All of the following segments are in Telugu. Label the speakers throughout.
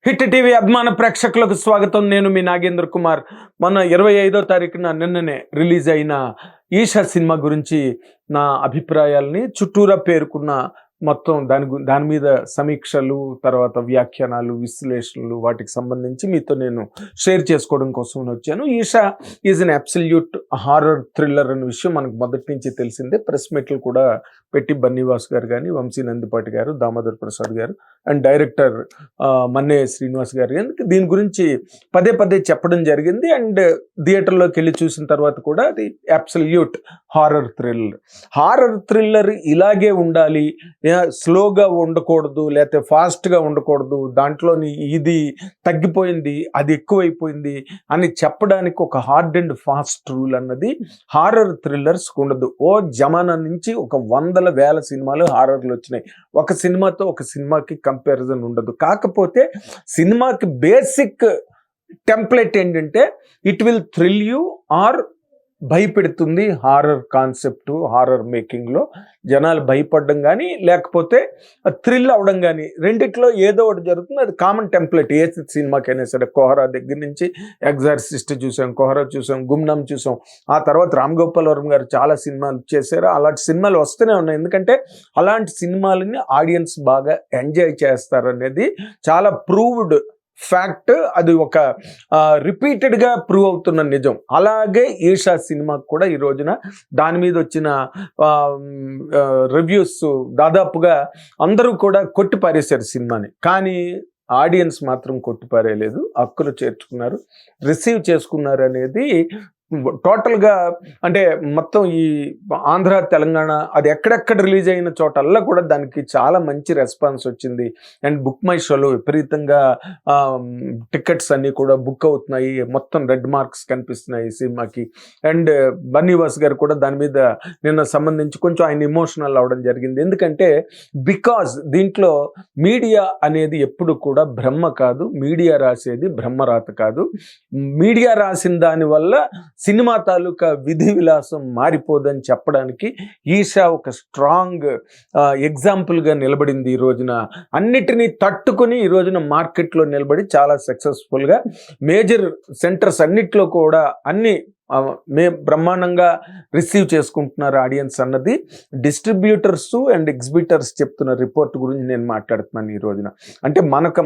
Speaker 1: హిట్ టీవీ అభిమాన ప్రేక్షకులకు స్వాగతం. నేను మీ నాగేంద్ర కుమార్. మొన్న 25వ తారీఖున నిన్ననే రిలీజ్ అయిన ఈషా సినిమా గురించి నా అభిప్రాయాల్ని చుట్టూరా పేర్కొన్న మొత్తం దాని మీద సమీక్షలు, తర్వాత వ్యాఖ్యానాలు, విశ్లేషణలు, వాటికి సంబంధించి మీతో నేను షేర్ చేసుకోవడం కోసం వచ్చాను. Eesha is an absolute horror thriller అనే విషయం మనకు మొదటి నుంచి తెలిసిందే. ప్రెస్ మీట్లు కూడా పెట్టి బన్నీవాస్ గారు కానీ, వంశీ నందిపాటి గారు, దామోదర్ ప్రసాద్ గారు అండ్ డైరెక్టర్ మన్నే శ్రీనివాస్ గారు కానీ దీని గురించి పదే పదే చెప్పడం జరిగింది. అండ్ థియేటర్లోకి వెళ్ళి చూసిన తర్వాత కూడా అది అబ్సల్యూట్ హారర్ థ్రిల్లర్ ఇలాగే ఉండాలి, స్లోగా ఉండకూడదు, లేకపోతే ఫాస్ట్గా ఉండకూడదు, దాంట్లోని ఇది తగ్గిపోయింది, అది ఎక్కువైపోయింది అని చెప్పడానికి ఒక హార్డ్ అండ్ ఫాస్ట్ రూల్ అన్నది హారర్ థ్రిల్లర్స్ ఉండదు. ఓ జమానా నుంచి ఒక వందల వేల సినిమాలు హారర్లు వచ్చినాయి. ఒక సినిమాతో ఒక సినిమాకి కంపారిజన్ ఉండదు. కాకపోతే సినిమాకి బేసిక్ టెంప్లెట్ ఏంటంటే it will thrill you or భయపెడుతుంది. హారర్ కాన్సెప్ట్, హారర్ మేకింగ్లో జనాలు భయపడడం కానీ లేకపోతే థ్రిల్ అవడం కానీ రెండిట్లో ఏదో ఒకటి జరుగుతుంది. అది కామన్ టెంప్లెట్ ఏ సినిమాకైనా సరే. కోహరా దగ్గర నుంచి ఎగ్జార్సిస్ట్ చూసాం, కోహరా చూసాం, గుమ్నాం చూసాం, ఆ తర్వాత రామ్ గోపాల్ వర్మ గారు చాలా సినిమాలు చేశారు. అలాంటి సినిమాలు వస్తూనే ఉన్నాయి. ఎందుకంటే అలాంటి సినిమాలని ఆడియన్స్ బాగా ఎంజాయ్ చేస్తారనేది చాలా ప్రూవ్డ్ ఫ్యాక్ట్. అది ఒక రిపీటెడ్గా ప్రూవ్ అవుతున్న నిజం. అలాగే ఈషా సినిమాకు కూడా ఈ రోజున దాని మీద వచ్చిన రివ్యూస్ దాదాపుగా అందరూ కూడా కొట్టిపారేశారు సినిమాని. కానీ ఆడియన్స్ మాత్రం కొట్టిపారేయలేదు, హక్కులు చేర్చుకున్నారు, రిసీవ్ చేసుకున్నారు అనేది టోటల్గా. అంటే మొత్తం ఈ ఆంధ్ర, తెలంగాణ అది ఎక్కడెక్కడ రిలీజ్ అయిన చోటల్లా కూడా దానికి చాలా మంచి రెస్పాన్స్ వచ్చింది. అండ్ బుక్ మై షోలో విపరీతంగా టికెట్స్ అన్నీ కూడా బుక్ అవుతున్నాయి. మొత్తం రెడ్ మార్క్స్ కనిపిస్తున్నాయి ఈ సినిమాకి. అండ్ బన్నీవాస్ గారు కూడా దాని మీద నిన్న సంబంధించి కొంచెం ఆయన ఇమోషనల్ అవ్వడం జరిగింది. ఎందుకంటే బికాజ్ దీంట్లో మీడియా అనేది ఎప్పుడు కూడా బ్రహ్మ కాదు, మీడియా రాసేది బ్రహ్మరాత కాదు. మీడియా రాసిన దానివల్ల సినిమా తాలూకా విధి విలాసం మారిపోదని చెప్పడానికి ఈషా ఒక స్ట్రాంగ్ ఎగ్జాంపుల్గా నిలబడింది. ఈ రోజున అన్నిటినీ తట్టుకుని ఈ రోజున మార్కెట్లో నిలబడి చాలా సక్సెస్ఫుల్గా మేజర్ సెంటర్స్ అన్నిట్లో కూడా బ్రహ్మాండంగా రిసీవ్ చేసుకుంటున్నారు ఆడియన్స్ అన్నది డిస్ట్రిబ్యూటర్స్ అండ్ ఎగ్జిబిటర్స్ చెప్తున్న రిపోర్ట్ గురించి నేను మాట్లాడుతున్నాను ఈ రోజున. అంటే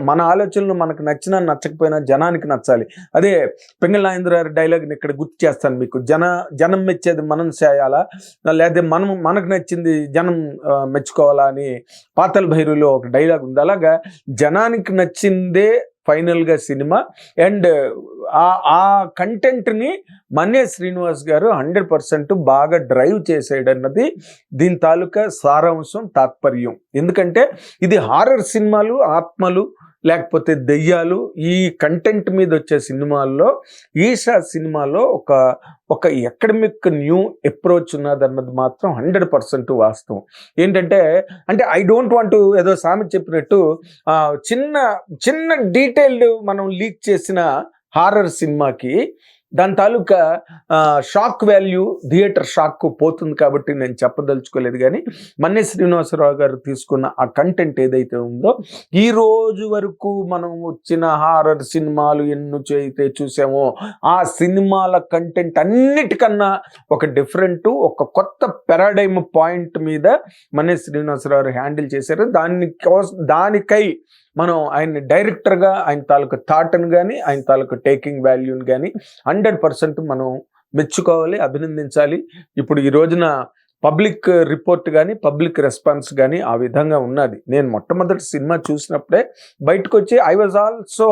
Speaker 1: మన ఆలోచనలు మనకు నచ్చినా నచ్చకపోయినా జనానికి నచ్చాలి. అదే పింగళ నాగేంద్ర డైలాగ్ని ఇక్కడ గుర్తు చేస్తాను మీకు. జనం మెచ్చేది మనం చేయాలా, లేదా మనకు నచ్చింది జనం మెచ్చుకోవాలా అని పాతాళ భైరవిలో ఒక డైలాగ్ ఉంది. అలాగా జనానికి నచ్చిందే ఫైనల్గా సినిమా. అండ్ ఆ కంటెంట్ని మన్నే శ్రీనివాస్ గారు 100% బాగా డ్రైవ్ చేసేయడన్నది దీని తాలూకా సారాంశం, తాత్పర్యం. ఎందుకంటే ఇది హారర్ సినిమాలు, ఆత్మలు లేకపోతే దెయ్యాలు, ఈ కంటెంట్ మీద వచ్చే సినిమాల్లో ఈషా సినిమాలో ఒక ఎకడమిక్ న్యూ అప్రోచ్ ఉన్నదన్నది మాత్రం 100% వాస్తవం. ఏంటంటే అంటే ఐ డోంట్ వాంట్ టు ఏదో సామెత చెప్పినట్టు చిన్న డీటెయిల్డ్ మనం లీక్ చేసిన హారర్ సినిమాకి దాని తాలూకా షాక్ వాల్యూ, థియేటర్ షాక్ పోతుంది. కాబట్టి నేను చెప్పదలుచుకోలేదు. కానీ మన్నే శ్రీనివాసరావు గారు తీసుకున్న ఆ కంటెంట్ ఏదైతే ఉందో, ఈ రోజు వరకు మనం వచ్చిన హారర్ సినిమాలు అయితే చూసామో ఆ సినిమాల కంటెంట్ అన్నిటికన్నా ఒక డిఫరెంట్, ఒక కొత్త పారాడైమ్ పాయింట్ మీద మన్నే శ్రీనివాసరావు గారు హ్యాండిల్ చేశారు. దానికై మనం ఆయన డైరెక్టర్గా ఆయన తాలూకు థాట్ని కానీ ఆయన తాలూకు టేకింగ్ వాల్యూని కానీ 100% మనం మెచ్చుకోవాలి, అభినందించాలి. ఇప్పుడు ఈ రోజున పబ్లిక్ రిపోర్ట్ కానీ పబ్లిక్ రెస్పాన్స్ కానీ ఆ విధంగా ఉన్నది. నేను మొట్టమొదటి సినిమా చూసినప్పుడే బయటకు వచ్చి I was also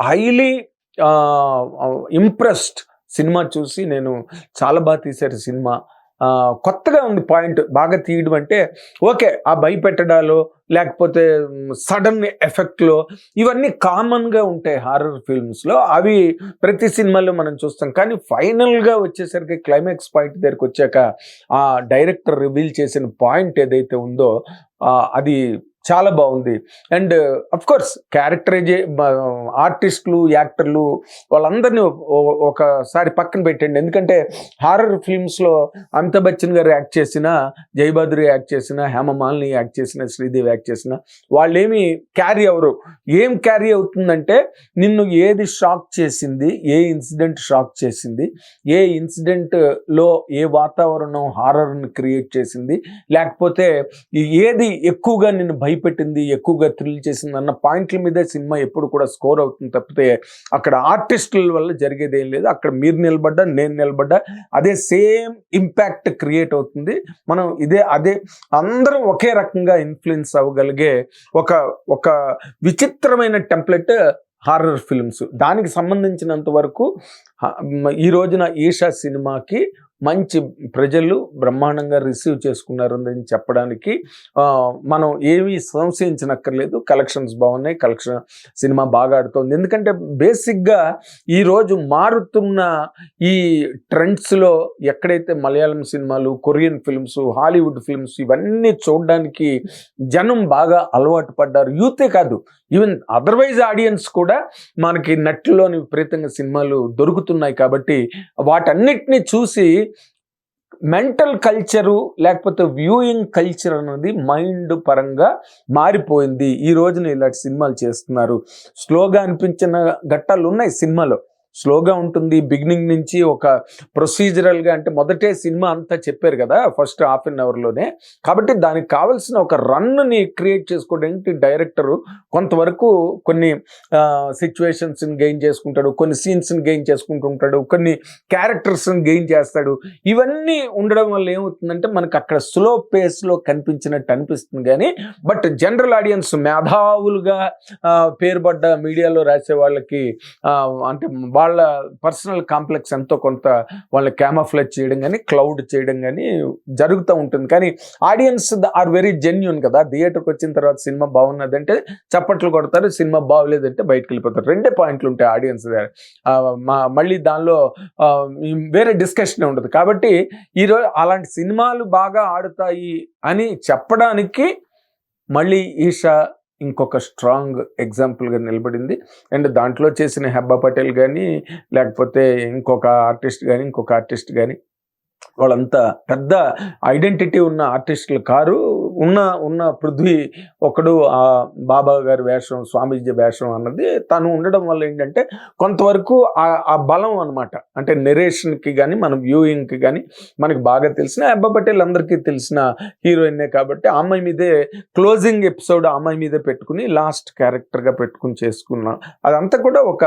Speaker 1: highly impressed. Cinema చూసి నేను చాలా బాగా తీశారు సినిమా, కొత్తగా ఉంది పాయింట్ బాగా తీయడం. అంటే ఓకే, ఆ భయపెట్టడాలో లేకపోతే సడన్ ఎఫెక్ట్లో ఇవన్నీ కామన్గా ఉంటాయి హారర్ ఫిల్మ్స్లో, అవి ప్రతి సినిమాలో మనం చూస్తాం. కానీ ఫైనల్గా వచ్చేసరికి క్లైమాక్స్ పాయింట్ దగ్గరికి వచ్చాక ఆ డైరెక్టర్ రివీల్ చేసిన పాయింట్ ఏదైతే ఉందో అది చాలా బాగుంది. అండ్ అఫ్ కోర్స్ ఆర్టిస్టులు, యాక్టర్లు వాళ్ళందరినీ ఒకసారి పక్కన పెట్టండి. ఎందుకంటే హారర్ ఫిల్మ్స్లో అమితాబ్ బచ్చన్ గారు యాక్ట్ చేసిన, జయబాద్రి యాక్ట్ చేసిన, హేమమాలిని యాక్ట్ చేసిన, శ్రీదేవి యాక్ట్ చేసిన వాళ్ళేమి క్యారీ అవరు. ఏం క్యారీ అవుతుందంటే నిన్ను ఏది షాక్ చేసింది, ఏ ఇన్సిడెంట్ షాక్ చేసింది, ఏ ఇన్సిడెంట్లో ఏ వాతావరణం హారర్ని క్రియేట్ చేసింది, లేకపోతే ఏది ఎక్కువగా నిన్ను భయపెట్టింది, ఎక్కువగా థ్రిల్ చేసింది అన్న పాయింట్ల మీదే సినిమా ఎప్పుడు కూడా స్కోర్ అవుతుంది తప్పితే అక్కడ ఆర్టిస్టుల వల్ల జరిగేది ఏం లేదు. అక్కడ మీరు నిలబడ్డా, నేను నిలబడ్డా అదే సేమ్ ఇంపాక్ట్ క్రియేట్ అవుతుంది. మనం అదే అందరం ఒకే రకంగా ఇన్ఫ్లుయెన్స్ అవ్వగలిగే ఒక విచిత్రమైన టెంప్లెట్ హారర్ ఫిల్మ్స్. దానికి సంబంధించినంత వరకు ఈ రోజున ఈషా సినిమాకి మంచి ప్రజలు బ్రహ్మాండంగా రిసీవ్ చేసుకున్నారని చెప్పడానికి మనం ఏమీ సంశయించనక్కర్లేదు. కలెక్షన్స్ బాగున్నాయి, సినిమా బాగా ఆడుతోంది. ఎందుకంటే బేసిక్గా ఈరోజు మారుతున్న ఈ ట్రెండ్స్లో ఎక్కడైతే మలయాళం సినిమాలు, కొరియన్ ఫిల్మ్స్, హాలీవుడ్ ఫిల్మ్స్ ఇవన్నీ చూడడానికి జనం బాగా అలవాటు పడ్డారు. యూతే కాదు, ఈవెన్ అదర్వైజ్ ఆడియన్స్ కూడా మనకి నెట్లోని విపరీతంగా సినిమాలు దొరుకుతున్నాయి. కాబట్టి వాటన్నిటిని చూసి మెంటల్ కల్చరు లేకపోతే వ్యూయింగ్ కల్చర్ అనేది మైండ్ పరంగా మారిపోయింది. ఈ రోజున ఇలాంటి సినిమాలు చేస్తున్నారు. స్లోగా అనిపించిన ఘట్టాలు ఉన్నాయి సినిమాలో. స్లోగా ఉంటుంది బిగినింగ్ నుంచి, ఒక ప్రొసీజరల్గా. అంటే మొదటే సినిమా అంతా చెప్పారు కదా ఫస్ట్ హాఫ్ అన్ అవర్లోనే. కాబట్టి దానికి కావాల్సిన ఒక రన్ని క్రియేట్ చేసుకోవడానికి డైరెక్టరు కొంతవరకు కొన్ని సిచ్యువేషన్స్ని గెయిన్ చేసుకుంటాడు, కొన్ని సీన్స్ని గెయిన్ చేసుకుంటుంటాడు, కొన్ని క్యారెక్టర్స్ని గెయిన్ చేస్తాడు. ఇవన్నీ ఉండడం వల్ల ఏమవుతుందంటే మనకు అక్కడ స్లో పేస్లో కనిపించినట్టు అనిపిస్తుంది. కానీ బట్ జనరల్ ఆడియన్స్, మేధావులుగా పేరుపడ్డ మీడియాలో రాసే వాళ్ళకి అంటే వాళ్ళ పర్సనల్ కాంప్లెక్స్ ఎంతో కొంత వాళ్ళ క్యామఫ్లేజ్ చేయడం కానీ, క్లౌడ్ చేయడం కానీ జరుగుతూ ఉంటుంది. కానీ ఆడియన్స్ ఆర్ వెరీ జెన్యూన్ కదా. థియేటర్కి వచ్చిన తర్వాత సినిమా బాగున్నదంటే చప్పట్లు కొడతారు, సినిమా బాగలేదంటే బయటకు వెళ్ళిపోతారు. రెండే పాయింట్లు ఉంటాయి ఆడియన్స్ దగ్గర. మళ్ళీ దానిలో వేరే డిస్కషన్ ఉండదు. కాబట్టి ఈరోజు అలాంటి సినిమాలు బాగా ఆడుతాయి అని చెప్పడానికి మళ్ళీ ఈషా ఇంకొక స్ట్రాంగ్ ఎగ్జాంపుల్గా నిలబడింది. అండ్ దాంట్లో చేసిన హెబ్బా పటేల్ కానీ, లేకపోతే ఇంకొక ఆర్టిస్ట్ కానీ వాళ్ళంతా పెద్ద ఐడెంటిటీ ఉన్న ఆర్టిస్టులు కారు. ఉన్న పృథ్వీ ఒకడు బాబా గారి వేషం, స్వామీజీ వేషం అన్నది తను ఉండడం వల్ల ఏంటంటే కొంతవరకు ఆ బలం అనమాట. అంటే నెరేషన్కి కానీ, మన వ్యూయింగ్కి కానీ మనకి బాగా తెలిసిన హెబ్బా పటేల్ అందరికీ తెలిసిన హీరోయిన్నే. కాబట్టి ఆ అమ్మాయి మీదే క్లోజింగ్ ఎపిసోడ్ ఆ అమ్మాయి మీదే పెట్టుకుని లాస్ట్ క్యారెక్టర్గా పెట్టుకుని చేసుకున్నాం. అదంతా కూడా ఒక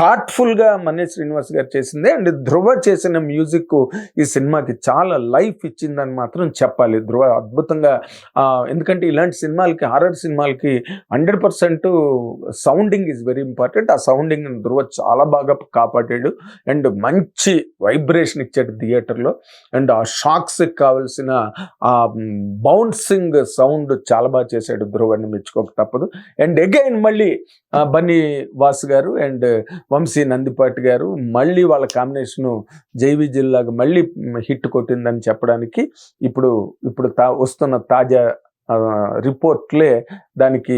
Speaker 1: థాట్ఫుల్గా మన్నే శ్రీనివాస్ గారు చేసిందే. అండ్ ధ్రువ చేసిన మ్యూజిక్ ఈ సినిమాకి చాలా లైఫ్ ఇచ్చిందని మాత్రం చెప్పాలి. ధ్రువ అద్భుతంగా, ఎందుకంటే ఇలాంటి సినిమాలకి, హారర్ సినిమాలకి 100% సౌండింగ్ ఈజ్ వెరీ ఇంపార్టెంట్. ఆ సౌండింగ్ ధ్రువ చాలా బాగా కాపాడాడు. అండ్ మంచి వైబ్రేషన్ ఇచ్చాడు థియేటర్లో. అండ్ ఆ షాక్స్కి కావాల్సిన ఆ బౌన్సింగ్ సౌండ్ చాలా బాగా చేశాడు. ధ్రువని మెచ్చుకోక తప్పదు. అండ్ అగైన్ మళ్ళీ బన్నీ వాసు గారు అండ్ వంశీ నందిపాటి గారు మళ్ళీ వాళ్ళ కాంబినేషను జైవి జిల్లాగా మళ్ళీ హిట్ కొట్టిందని చెప్పడానికి ఇప్పుడు వస్తున్న తాజా రిపోర్ట్లే దానికి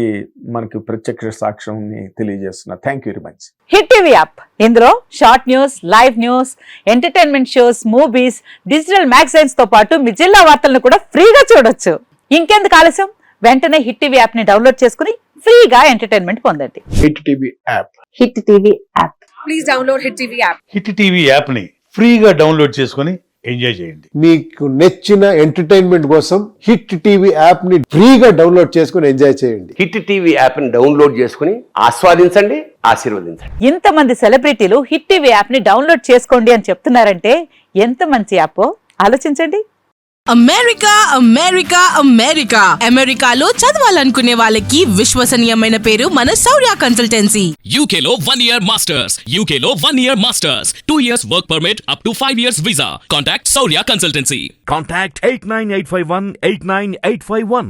Speaker 1: మనకి ప్రత్యక్ష సాక్ష్యం తెలియజేస్తున్నా. Thank you very much.
Speaker 2: Hit TV app, ఇందులో short news, live news, entertainment shows, movies, digital magazines తో పాటు మీ జిల్లా వార్తలను కూడా ఫ్రీగా చూడొచ్చు. ఇంకెందుకు ఆలస్యం, వెంటనే హిట్ టీవీ యాప్ ని డౌన్లోడ్ చేసుకుని ఫ్రీగా ఎంటర్టైన్మెంట్ పొందండి.
Speaker 3: Hit TV app.
Speaker 2: Hit TV app.
Speaker 4: Please download hit TV app.
Speaker 5: Hit TV app ని ఫ్రీగా డౌన్లోడ్ చేసుకుని ఎంజాయ్ చేయండి.
Speaker 3: మీకు నచ్చిన ఎంటర్టైన్మెంట్ కోసం హిట్ టీవీ యాప్ ని ఫ్రీగా డౌన్లోడ్ చేసుకుని ఎంజాయ్ చేయండి.
Speaker 6: హిట్ టీవీ యాప్ ని డౌన్లోడ్ చేసుకుని ఆస్వాదించండి, ఆశీర్వదించండి.
Speaker 2: ఇంతమంది సెలబ్రిటీలు హిట్ టీవీ యాప్ ని డౌన్లోడ్ చేసుకోండి అని చెప్తున్నారంటే ఎంత మంచి యాప్ ఆలోచించండి.
Speaker 7: అమెరికాలో చదవాలనుకునే వాళ్ళకి విశ్వసనీయమైన పేరు మన శౌర్య కన్సల్టెన్సీ.
Speaker 8: UK లో 1 year masters. UK లో 1 year masters. 2 years work permit up to 5 years visa. Contact Saurya Consultancy.
Speaker 9: Contact 89851 89851.